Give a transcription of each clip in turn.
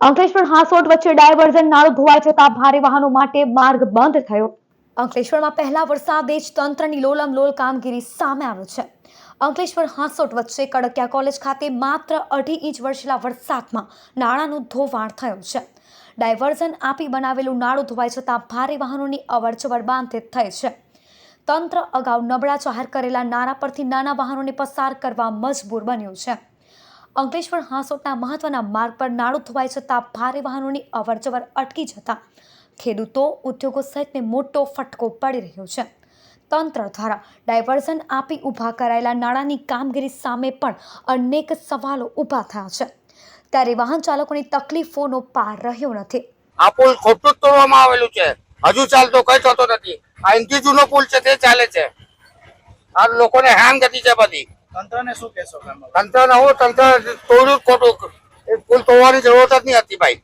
અંકલેશ્વર હાંસોટ વચ્ચે ડાયવર્ઝન નાળું ધોવાઈ જતા ભારે વાહનો માટે માર્ગ બંધ થયો. અંકલેશ્વરમાં પહેલા વરસાદે જ તંત્રની લોલમલોલ કામગીરી સામે આવી છે. અંકલેશ્વર હાંસોટ વચ્ચે કડકિયા કોલેજ ખાતે માત્ર 2.5 ઇંચ વરસેલા વરસાદમાં નાળાનું ધોવાણ થયું છે. ડાયવર્ઝન આપી બનાવેલું નાળું ધોવાઈ જતા ભારે વાહનોની અવરજવર બાંધિત થઈ છે. તંત્ર અગાઉ નબળા જાહેર કરેલા નાળા પરથી નાના વાહનોને પસાર કરવા મજબૂર બન્યું છે. અંકલેશ્વર હાંસોટના મહત્વના માર્ગ પર નાળું ધોવાઈ જતા ભારે વાહનોની અવરજવર અટકી જતા ખેડૂતો, ઉદ્યોગો સહિતને મોટો ફટકો પડી રહ્યો છે. તંત્ર દ્વારા ડાયવર્ઝન આપી ઊભા કરાયેલા નાળાની કામગીરી સામે પણ અનેક સવાલો ઊભા થયા છે. ત્યારે વાહન ચાલકોની તકલીફોનો પાર રહ્યો નથી. આ પુલ ખોટું જ તોડવામાં આવેલું છે, હજુ ચાલતો કઈ થતો નથી. આ ઇન્થી જૂનો પુલ છે તે ચાલે છે. આ લોકોને હેરાન ગતિ છે બધી. તંત્રને શું કહેશો? તંત્ર તોડ્યું ખોટું. એ પુલ તોડવાની જરૂરત જ નહીં હતી ભાઈ.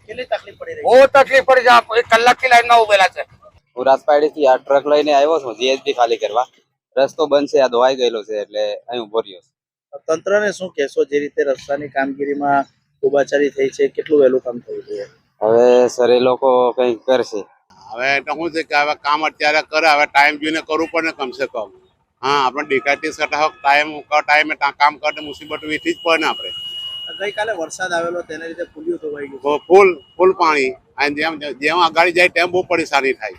કેટલી તકલીફ પડી રહી? બહુ તકલીફ પડી છે. 1 કલાકથી લાઈનમાં ઉભેલા છે. હું રાજપાડીથી આ ટ્રક લઈને આવ્યો છું જીએસબી ખાલી કરવા. રસ્તો બંધ છે, આ ધોવાઈ ગયેલો છે એટલે અહીં ઉભો રહ્યો છું. તંત્રને શું કહેશો? જે રીતે રસ્તાની કામગીરીમાં ઉબાચારી થઈ છે, કેટલું વહેલું કામ થવું જોઈએ? હવે સર એ લોકો કંઈક કરશે. હવે એટલે શું છે કે હવે કામ અત્યારે કરે, હવે ટાઈમ જોઈને કરવું પડે કમસે કમ. હા, આપણે ડિકાઈટીસ કરતા ટાઈમે કામ કરતા મુસીબત વેઠી જ પડે ને આપણે. ગઈકાલે વરસાદ આવેલો તેને લીધે પુલિયું ધોવાઈ ગયું. ફૂલ પાણી અને જેમ આગળ જાય તેમ બહુ પરેશાની થાય.